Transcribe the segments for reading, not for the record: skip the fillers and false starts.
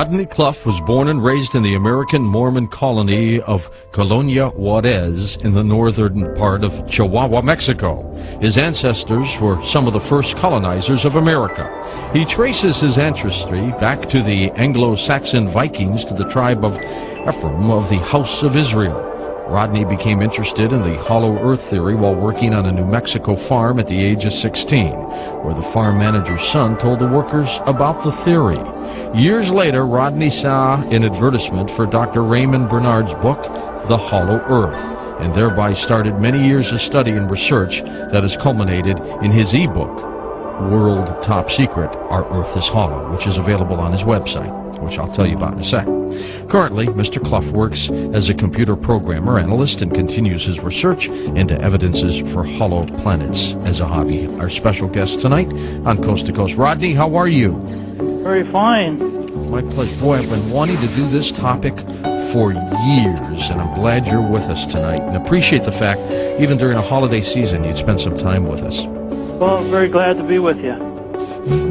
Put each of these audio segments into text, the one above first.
Rodney Clough was born and raised in the American Mormon colony of Colonia Juarez in the northern part of Chihuahua, Mexico. His ancestors were some of the first colonizers of America. He traces his ancestry back to the Anglo-Saxon Vikings to the tribe of Ephraim of the House of Israel. Rodney became interested in the hollow earth theory while working on a New Mexico farm at the age of 16, where the farm manager's son told the workers about the theory. Years later, Rodney saw an advertisement for Dr. Raymond Bernard's book, The Hollow Earth, and thereby started many years of study and research that has culminated in his e-book, World Top Secret, Our Earth is Hollow, which is available on his website, which I'll tell you about in a sec. Currently, Mr. Clough works as a computer programmer analyst and continues his research into evidences for hollow planets as a hobby. Our special guest tonight on Coast to Coast. Rodney, how are you? Very fine. My pleasure. Boy, I've been wanting to do this topic for years, and I'm glad you're with us tonight, and appreciate the fact, even during a holiday season, you'd spend some time with us. Well, very glad to be with you.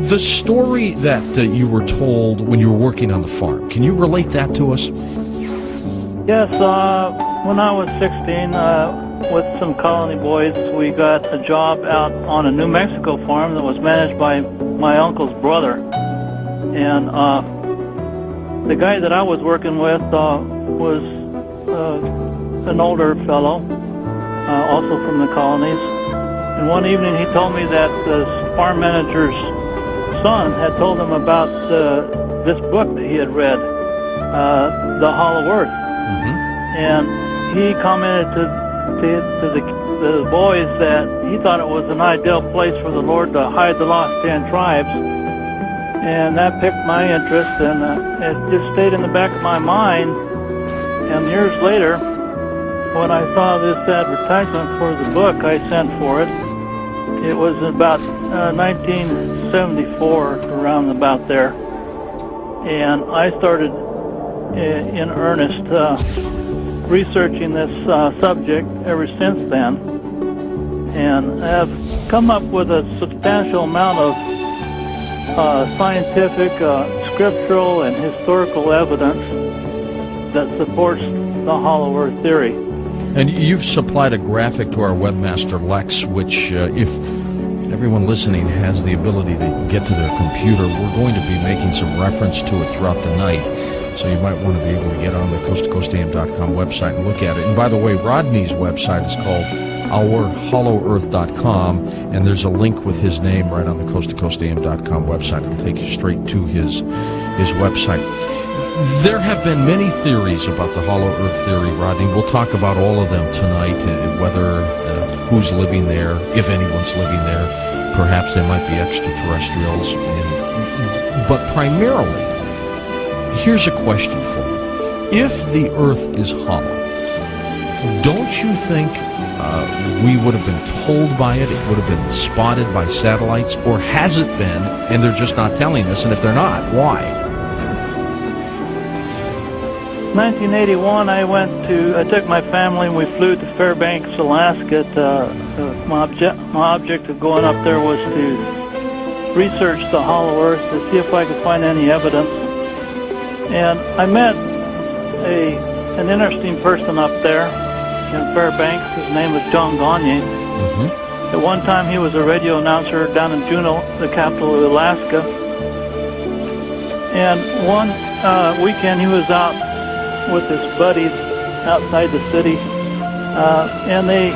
The story that you were told when you were working on the farm, can you relate that to us? Yes, when I was 16, with some colony boys, we got a job out on a New Mexico farm that was managed by my uncle's brother. And the guy that I was working with was an older fellow, also from the colonies. And one evening he told me that the farm manager's son had told him about this book that he had read, The Hollow Earth. And he commented to the boys that he thought it was an ideal place for the Lord to hide the lost 10 tribes. And that piqued my interest, and it just stayed in the back of my mind. And years later, when I saw this advertisement for the book, I sent for it. It was about 1974, around about there. And I started in earnest researching this subject ever since then, and have come up with a substantial amount of scientific, scriptural, and historical evidence that supports the hollow earth theory. And you've supplied a graphic to our webmaster, Lex, which if everyone listening has the ability to get to their computer, we're going to be making some reference to it throughout the night. So you might want to be able to get on the coasttocoastam.com website and look at it. And by the way, Rodney's website is called OurHollowEarth.com, and there's a link with his name right on the coasttocoastam.com website. It'll take you straight to his website. There have been many theories about the hollow earth theory, Rodney. We'll talk about all of them tonight, whether who's living there, if anyone's living there. Perhaps they might be extraterrestrials. But primarily, here's a question for you. If the earth is hollow, don't you think we would have been told by it, it would have been spotted by satellites, or has it been, and they're just not telling us? And if they're not, why? 1981, I took my family and we flew to Fairbanks, Alaska. My object of going up there was to research the hollow earth to see if I could find any evidence. And I met an interesting person up there in Fairbanks. His name was John Gagne. At one time he was a radio announcer down in Juneau, the capital of Alaska. And one weekend he was out with his buddies outside the city, and they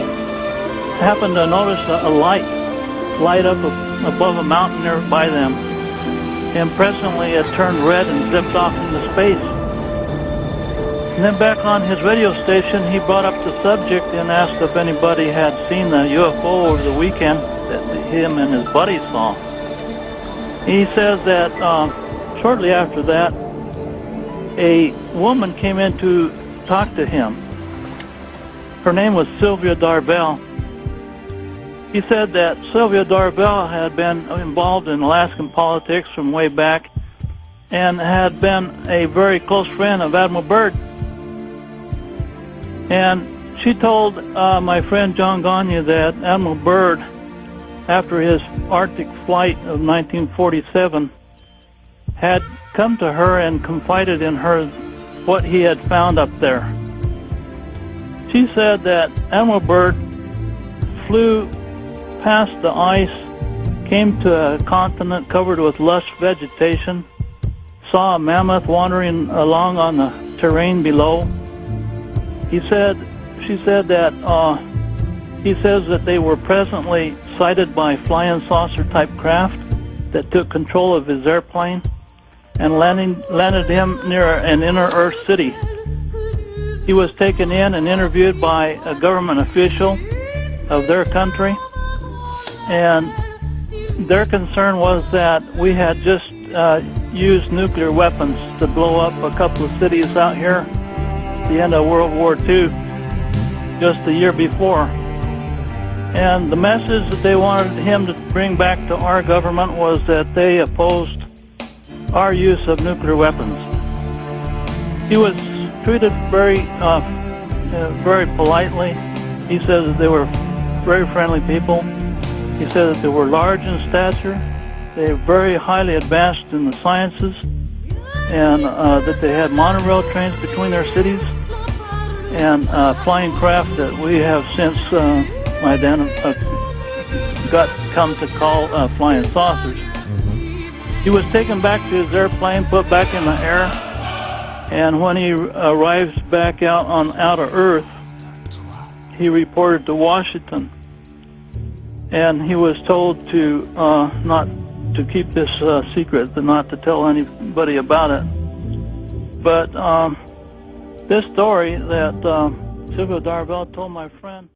happened to notice a light up above a mountain there by them. And presently it turned red and zipped off into space. And then back on his radio station, he brought up the subject and asked if anybody had seen the UFO over the weekend that him and his buddies saw. He says that shortly after that, a woman came in to talk to him. Her name was Sylvia Darvell. He said that Sylvia Darvell had been involved in Alaskan politics from way back and had been a very close friend of Admiral Byrd. And she told my friend John Gagne that Admiral Byrd, after his Arctic flight of 1947, had come to her and confided in her what he had found up there. She said that Animal Bird flew past the ice, came to a continent covered with lush vegetation, saw a mammoth wandering along on the terrain below. She said that he says that they were presently sighted by flying saucer type craft that took control of his airplane and landed him near an inner Earth city. He was taken in and interviewed by a government official of their country, and their concern was that we had just used nuclear weapons to blow up a couple of cities out here at the end of World War II, just the year before. And the message that they wanted him to bring back to our government was that they opposed our use of nuclear weapons. He was treated very politely. He says that they were very friendly people. He said that they were large in stature, they were very highly advanced in the sciences, and that they had monorail trains between their cities, and flying craft that we have since come to call flying saucers. He was taken back to his airplane, put back in the air, and when he arrives back out on outer Earth, he reported to Washington, and he was told to not to keep this secret, not to tell anybody about it. But this story that Sylvia Darvell told my friend